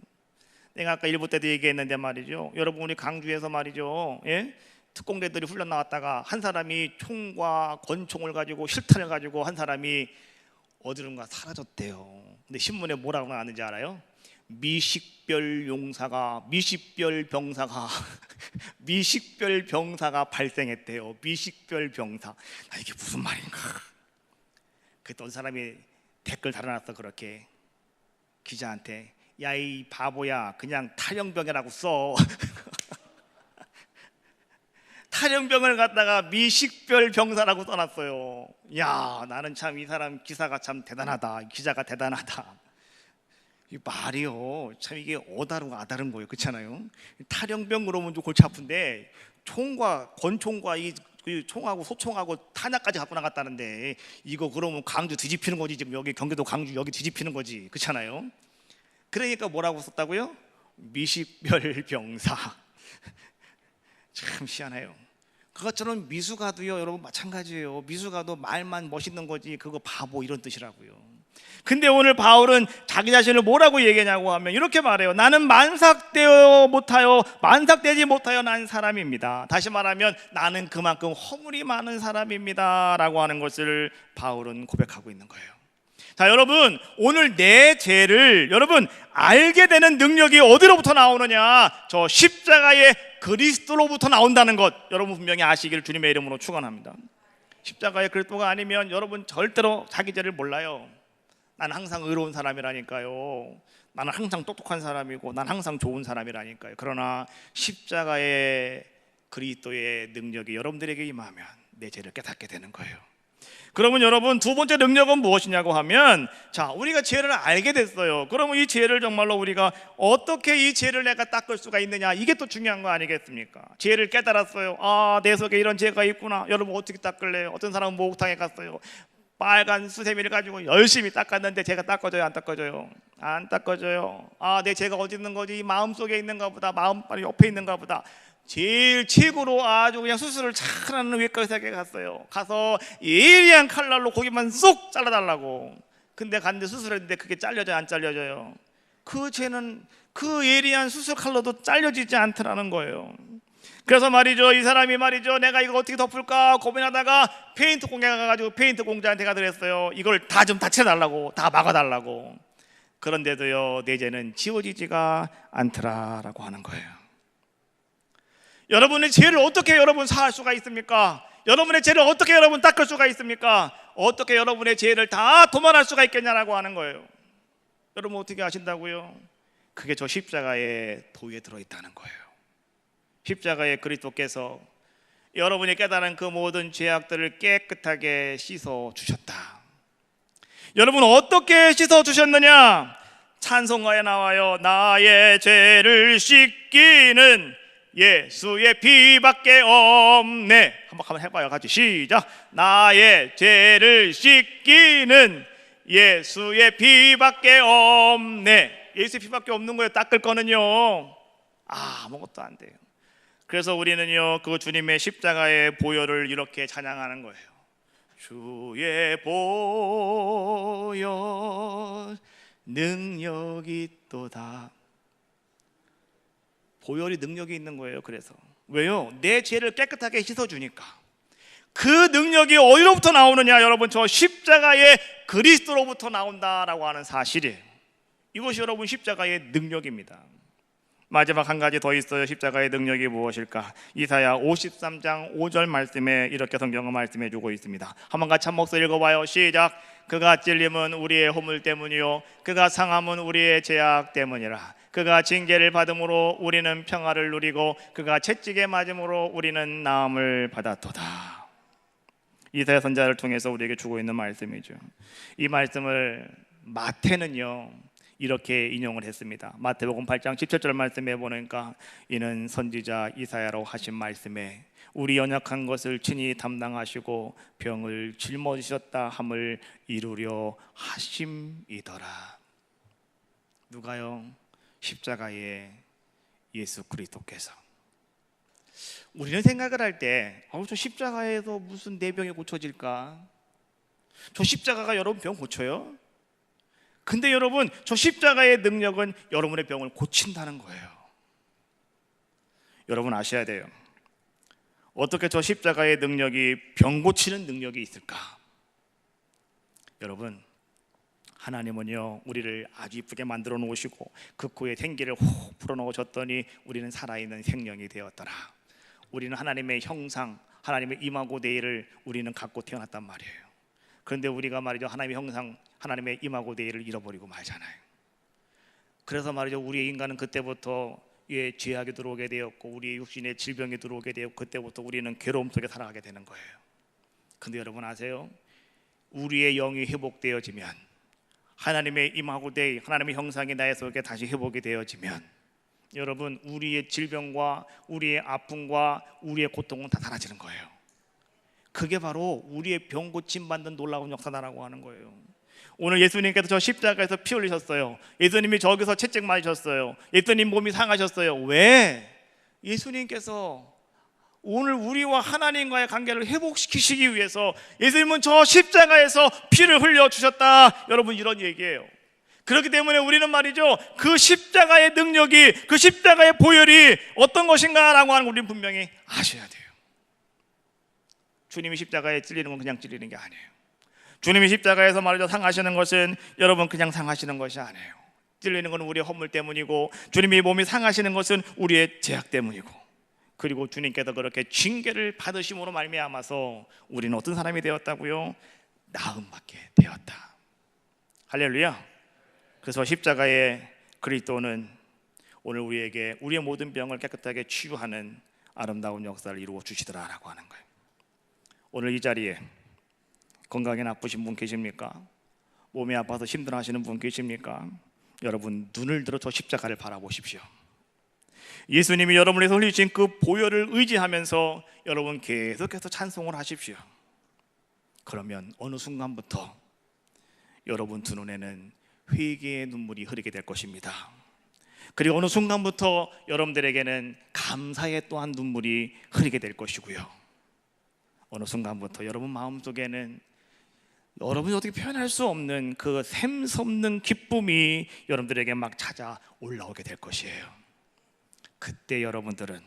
내가 아까 일부 때도 얘기했는데 말이죠, 여러분, 우리 강주에서 말이죠, 특공대들이 훈련 나왔다가 한 사람이 총과 권총을 가지고 실탄을 가지고 한 사람이 어디론가 사라졌대요. 근데 신문에 뭐라고 나왔는지 알아요? 미식별 병사가 미식별 병사가 발생했대요. 미식별 병사. 이게 무슨 말인가? 그랬더니 사람이 댓글 달아놨어. 그렇게 기자한테, 야, 이 바보야, 그냥 탈영병이라고 써. 탈영병을 갖다가 미식별 병사라고 써놨어요. 야, 나는 참 이 사람 기사가 참 대단하다, 기자가 대단하다. 이 말이요, 참 이게 어다르고 아다른 거예요. 그렇잖아요. 탈영병 그러면 좀 골치 아픈데 총과 권총과 이 총하고 소총하고 탄약까지 갖고 나갔다는데 이거 그러면 광주 뒤집히는 거지. 지금 여기 경기도 광주 여기 뒤집히는 거지. 그렇잖아요. 그러니까 뭐라고 썼다고요? 미식별 병사. 참 희한해요. 그것처럼 미숙아도요, 여러분 마찬가지예요. 미숙아도 말만 멋있는 거지 그거 바보 이런 뜻이라고요. 근데 오늘 바울은 자기 자신을 뭐라고 얘기하냐고 하면 이렇게 말해요. 나는 만삭되지 못하여 난 사람입니다. 다시 말하면 나는 그만큼 허물이 많은 사람입니다 라고 하는 것을 바울은 고백하고 있는 거예요. 자, 여러분, 오늘 내 죄를 여러분 알게 되는 능력이 어디로부터 나오느냐? 저 십자가의 그리스도로부터 나온다는 것 여러분 분명히 아시기를 주님의 이름으로 축원합니다. 십자가의 그리스도가 아니면 여러분 절대로 자기 죄를 몰라요. 나는 항상 의로운 사람이라니까요. 나는 항상 똑똑한 사람이고 난 항상 좋은 사람이라니까요. 그러나 십자가의 그리스도의 능력이 여러분들에게 임하면 내 죄를 깨닫게 되는 거예요. 그러면 여러분 두 번째 능력은 무엇이냐고 하면, 자, 우리가 죄를 알게 됐어요. 그러면 이 죄를 정말로 우리가 어떻게 이 죄를 내가 닦을 수가 있느냐, 이게 또 중요한 거 아니겠습니까? 죄를 깨달았어요. 아, 내 속에 이런 죄가 있구나. 여러분 어떻게 닦을래요? 어떤 사람은 목욕탕에 갔어요. 빨간 수세미를 가지고 열심히 닦았는데 죄가 닦아져요? 안 닦아져요? 안 닦아져요. 아, 내 죄가 어디 있는 거지? 마음속에 있는가 보다. 마음빨 옆에 있는가 보다. 제일 최고로 아주 그냥 수술을 잘하는 외과 의사에게 갔어요. 가서 예리한 칼날로 고기만 쏙 잘라달라고. 근데 갔는데 수술했는데 그게 잘려져요? 안 잘려져요? 그 죄는 그 예리한 수술 칼로도 잘려지지 않더라는 거예요. 그래서 말이죠, 이 사람이 말이죠, 내가 이거 어떻게 덮을까 고민하다가 페인트 공장에 가가지고 페인트 공장한테 가더랬어요. 이걸 다 좀 닫혀달라고, 다 막아달라고. 그런데도요, 내 죄는 지워지지가 않더라라고 하는 거예요. 여러분의 죄를 어떻게 여러분 사할 수가 있습니까? 여러분의 죄를 어떻게 여러분 닦을 수가 있습니까? 어떻게 여러분의 죄를 다 도말할 수가 있겠냐라고 하는 거예요. 여러분 어떻게 아신다고요? 그게 저 십자가의 도에 들어있다는 거예요. 십자가의 그리스도께서 여러분이 깨달은 그 모든 죄악들을 깨끗하게 씻어 주셨다. 여러분 어떻게 씻어 주셨느냐? 찬송가에 나와요. 나의 죄를 씻기는 예수의 피밖에 없네. 한번 해봐요, 같이 시작. 나의 죄를 씻기는 예수의 피밖에 없네. 예수의 피밖에 없는 거예요. 닦을 거는요, 아무것도 안 돼요. 그래서 우리는요, 그 주님의 십자가의 보혈을 이렇게 찬양하는 거예요. 주의 보혈 능력이 있도다. 보혈이 능력이 있는 거예요. 그래서 왜요? 내 죄를 깨끗하게 씻어주니까. 그 능력이 어디로부터 나오느냐? 여러분, 저 십자가의 그리스도로부터 나온다라고 하는 사실이에요. 이것이 여러분 십자가의 능력입니다. 마지막 한 가지 더 있어요. 십자가의 능력이 무엇일까? 이사야 53장 5절 말씀에 이렇게 성경은 말씀해 주고 있습니다. 한번 같이 한 목소리 읽어봐요. 시작. 그가 찔림은 우리의 허물 때문이요 그가 상함은 우리의 죄악 때문이라. 그가 징계를 받음으로 우리는 평화를 누리고 그가 채찍에 맞음으로 우리는 나음을 받았도다. 이사야 선지자를 통해서 우리에게 주고 있는 말씀이죠. 이 말씀을 마태는요 이렇게 인용을 했습니다. 마태복음 8장 17절 말씀에 보니까 이는 선지자 이사야로 하신 말씀에 우리 연약한 것을 친히 담당하시고 병을 짊어지셨다 함을 이루려 하심이더라. 누가요? 십자가의 예수 그리스도께서. 우리는 생각을 할 때 저 십자가에서 무슨 내 병이 고쳐질까? 저 십자가가 여러분 병 고쳐요? 근데 여러분 저 십자가의 능력은 여러분의 병을 고친다는 거예요. 여러분 아셔야 돼요. 어떻게 저 십자가의 능력이 병 고치는 능력이 있을까? 여러분, 하나님은요 우리를 아주 이쁘게 만들어 놓으시고 그 코에 생기를 훅 불어넣으셨더니 우리는 살아있는 생명이 되었더라. 우리는 하나님의 형상, 하나님의 이마고 네일을 우리는 갖고 태어났단 말이에요. 그런데 우리가 말이죠 하나님의 형상, 하나님의 이마고 네일을 잃어버리고 말잖아요. 그래서 말이죠 우리의 인간은 그때부터 의 죄악이 들어오게 되었고 우리의 육신의 질병이 들어오게 되었고 그때부터 우리는 괴로움 속에 살아가게 되는 거예요. 근데 여러분 아세요? 우리의 영이 회복되어지면, 하나님의 임하고 대 하나님의 형상이 나의 속에 다시 회복이 되어지면, 여러분 우리의 질병과 우리의 아픔과 우리의 고통은 다 사라지는 거예요. 그게 바로 우리의 병 고침 받는 놀라운 역사다라고 하는 거예요. 오늘 예수님께서 저 십자가에서 피 흘리셨어요. 예수님이 저기서 채찍 맞으셨어요. 예수님 몸이 상하셨어요. 왜? 예수님께서 오늘 우리와 하나님과의 관계를 회복시키시기 위해서 예수님은 저 십자가에서 피를 흘려주셨다. 여러분 이런 얘기예요. 그렇기 때문에 우리는 말이죠, 그 십자가의 능력이, 그 십자가의 보혈이 어떤 것인가 라고 하는 걸 우리는 분명히 아셔야 돼요. 주님이 십자가에 찔리는 건 그냥 찔리는 게 아니에요. 주님이 십자가에서 말이죠 상하시는 것은 여러분 그냥 상하시는 것이 아니에요. 찔리는 건 우리의 허물 때문이고, 주님이 몸이 상하시는 것은 우리의 죄악 때문이고, 그리고 주님께서 그렇게 징계를 받으심으로 말미암아서 우리는 어떤 사람이 되었다고요? 나음 받게 되었다. 할렐루야. 그래서 십자가의 그리스도는 오늘 우리에게 우리의 모든 병을 깨끗하게 치유하는 아름다운 역사를 이루어 주시더라라고 하는 거예요. 오늘 이 자리에 건강이 나쁘신 분 계십니까? 몸이 아파서 힘들어하시는 분 계십니까? 여러분 눈을 들어 저 십자가를 바라보십시오. 예수님이 여러분에서 흘리신 그 보혈을 의지하면서 여러분 계속해서 찬송을 하십시오. 그러면 어느 순간부터 여러분 두 눈에는 회개의 눈물이 흐르게 될 것입니다. 그리고 어느 순간부터 여러분들에게는 감사의 또한 눈물이 흐르게 될 것이고요. 어느 순간부터 여러분 마음속에는 여러분이 어떻게 표현할 수 없는 그 샘솟는 기쁨이 여러분들에게 막 찾아 올라오게 될 것이에요. 그때 여러분들은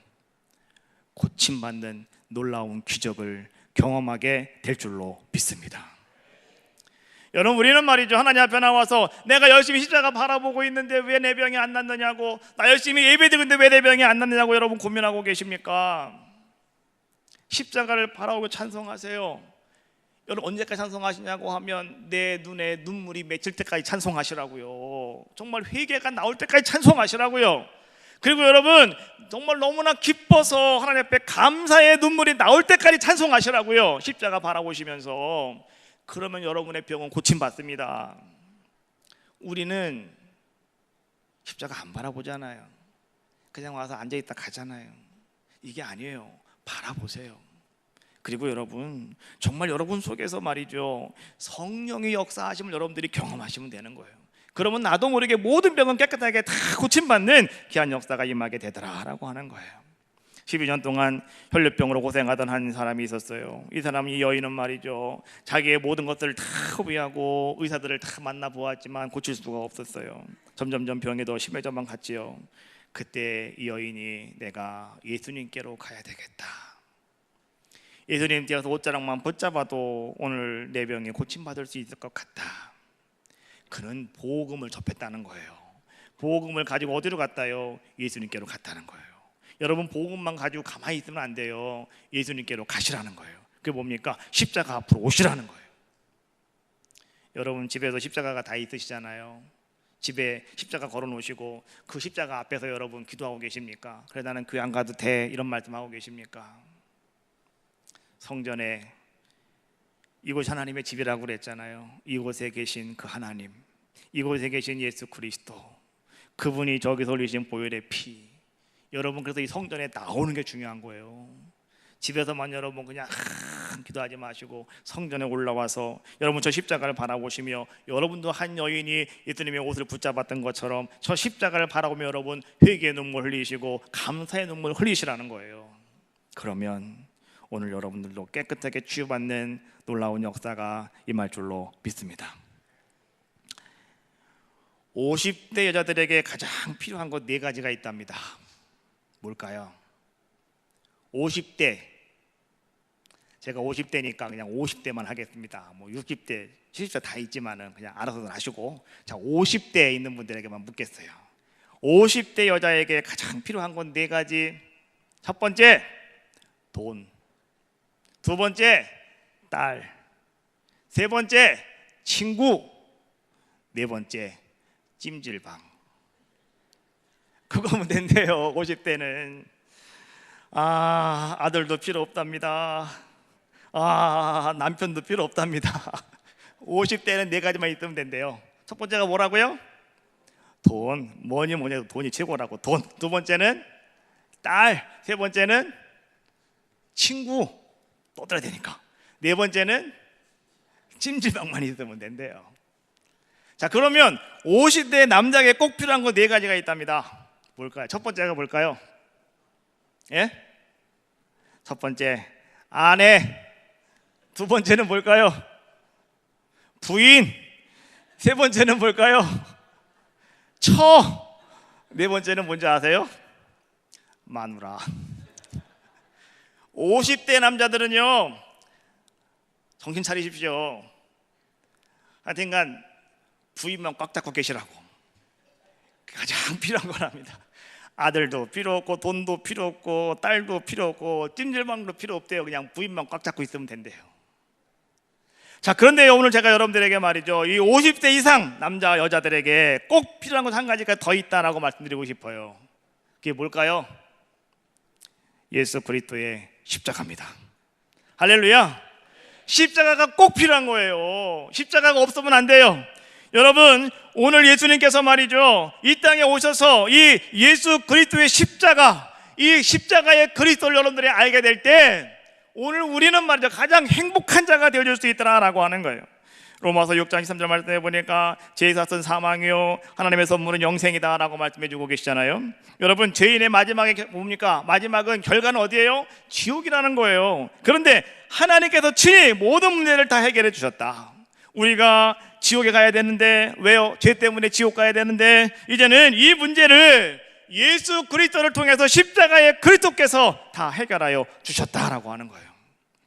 고침받는 놀라운 기적을 경험하게 될 줄로 믿습니다. 여러분 우리는 말이죠, 하나님 앞에 나와서 내가 열심히 십자가 바라보고 있는데 왜 내 병이 안 낫느냐고, 나 열심히 예배드리는데 왜 내 병이 안 낫느냐고 여러분 고민하고 계십니까? 십자가를 바라보고 찬송하세요. 여러분 언제까지 찬송하시냐고 하면 내 눈에 눈물이 맺힐 때까지 찬송하시라고요. 정말 회개가 나올 때까지 찬송하시라고요. 그리고 여러분 정말 너무나 기뻐서 하나님 앞에 감사의 눈물이 나올 때까지 찬송하시라고요. 십자가 바라보시면서. 그러면 여러분의 병은 고침받습니다. 우리는 십자가 안 바라보잖아요. 그냥 와서 앉아있다 가잖아요. 이게 아니에요. 바라보세요. 그리고 여러분 정말 여러분 속에서 말이죠 성령의 역사하심을 여러분들이 경험하시면 되는 거예요. 그러면 나도 모르게 모든 병은 깨끗하게 다 고침받는 귀한 역사가 임하게 되더라라고 하는 거예요. 12년 동안 혈류병으로 고생하던 한 사람이 있었어요. 이 사람, 이 여인은 말이죠 자기의 모든 것들을 다 허비하고 의사들을 다 만나보았지만 고칠 수가 없었어요. 점점점 병이 더 심해져만 갔지요. 그때 이 여인이 내가 예수님께로 가야 되겠다, 예수님 뒤에서 옷자락만 붙잡아도 오늘 내 병이 고침받을 수 있을 것 같다. 그는 복음을 접했다는 거예요. 복음을 가지고 어디로 갔다요? 예수님께로 갔다는 거예요. 여러분 복음만 가지고 가만히 있으면 안 돼요. 예수님께로 가시라는 거예요. 그게 뭡니까? 십자가 앞으로 오시라는 거예요. 여러분 집에서 십자가가 다 있으시잖아요. 집에 십자가 걸어 놓으시고 그 십자가 앞에서 여러분 기도하고 계십니까? 그래 나는 교회 안 가도 돼 이런 말씀하고 계십니까? 성전에 이곳이 하나님의 집이라고 그랬잖아요. 이곳에 계신 그 하나님, 이곳에 계신 예수 그리스도, 그분이 저기서 흘리신 보혈의 피, 여러분 그래서 이 성전에 나오는 게 중요한 거예요. 집에서만 여러분 그냥 기도하지 마시고 성전에 올라와서 여러분 저 십자가를 바라보시며, 여러분도 한 여인이 예수님의 옷을 붙잡았던 것처럼 저 십자가를 바라보며 여러분 회개의 눈물 흘리시고 감사의 눈물 흘리시라는 거예요. 그러면 오늘 여러분들도 깨끗하게 치유받는 놀라운 역사가 임할 줄로 믿습니다. 50대 여자들에게 가장 필요한 것 4가지가 있답니다. 뭘까요? 50대, 제가 50대니까 그냥 50대만 하겠습니다. 뭐 60대, 70대 다 있지만은 그냥 알아서 하시고, 자 50대에 있는 분들에게만 묻겠어요. 50대 여자에게 가장 필요한 건 4가지. 첫 번째, 돈. 두 번째, 딸. 세 번째, 친구. 네 번째, 찜질방. 그거면 된대요. 50대는 아들도 필요 없답니다. 남편도 필요 없답니다. 50대는 네 가지만 있으면 된대요. 첫 번째가 뭐라고요? 돈, 뭐니 해도 돈이 최고라고. 돈. 두 번째는 딸. 세 번째는 친구, 떠들어야 되니까. 네 번째는 찜질방만 있으면 된대요. 자, 그러면 50대 남자에게 꼭 필요한 거 네 가지가 있답니다. 뭘까요? 첫 번째가 뭘까요? 예? 첫 번째, 아내. 두 번째는 뭘까요? 부인. 세 번째는 뭘까요? 처. 네 번째는 뭔지 아세요? 마누라. 50대 남자들은요, 정신 차리십시오. 하여튼간 부인만 꽉 잡고 계시라고. 가장 필요한 거랍니다. 아들도 필요 없고 돈도 필요 없고 딸도 필요 없고 찜질방도 필요 없대요. 그냥 부인만 꽉 잡고 있으면 된대요. 자, 그런데 오늘 제가 여러분들에게 말이죠, 이 50대 이상 남자 여자들에게 꼭 필요한 것 한 가지가 더 있다라고 말씀드리고 싶어요. 그게 뭘까요? 예수 그리스도의 십자가입니다. 할렐루야. 십자가가 꼭 필요한 거예요. 십자가가 없으면 안 돼요. 여러분, 오늘 예수님께서 말이죠, 이 땅에 오셔서 이 예수 그리스도의 십자가, 이 십자가의 그리스도를 여러분들이 알게 될 때 오늘 우리는 말이죠, 가장 행복한 자가 되어줄 수 있다라고 하는 거예요. 로마서 6장 13절 말씀해 보니까 죄의 삭은 사망이요 하나님의 선물은 영생이다 라고 말씀해 주고 계시잖아요. 여러분, 죄인의 마지막에 뭡니까? 마지막은 결과는 어디예요? 지옥이라는 거예요. 그런데 하나님께서 친히 모든 문제를 다 해결해 주셨다. 우리가 지옥에 가야 되는데, 왜요? 죄 때문에 지옥 가야 되는데, 이제는 이 문제를 예수 그리스도를 통해서 십자가의 그리스도께서 다 해결하여 주셨다라고 하는 거예요.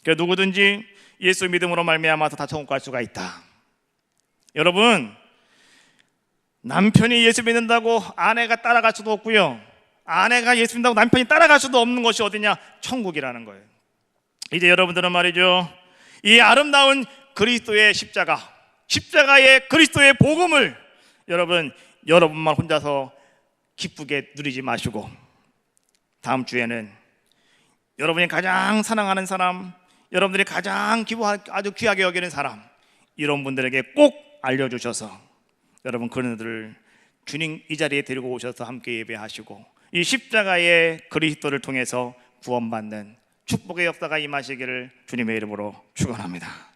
그래서 누구든지 예수 믿음으로 말미암아서 다 천국 갈 수가 있다. 여러분, 남편이 예수 믿는다고 아내가 따라갈 수도 없고요, 아내가 예수 믿는다고 남편이 따라갈 수도 없는 것이 어디냐? 천국이라는 거예요. 이제 여러분들은 말이죠, 이 아름다운 그리스도의 십자가, 십자가의 그리스도의 복음을 여러분만 혼자서 기쁘게 누리지 마시고, 다음 주에는 여러분이 가장 사랑하는 사람, 여러분들이 가장 아주 귀하게 여기는 사람, 이런 분들에게 꼭 알려주셔서 여러분 그들을 주님 이 자리에 데리고 오셔서 함께 예배하시고 이 십자가의 그리스도를 통해서 구원받는 축복의 역사가 임하시기를 주님의 이름으로 축원합니다.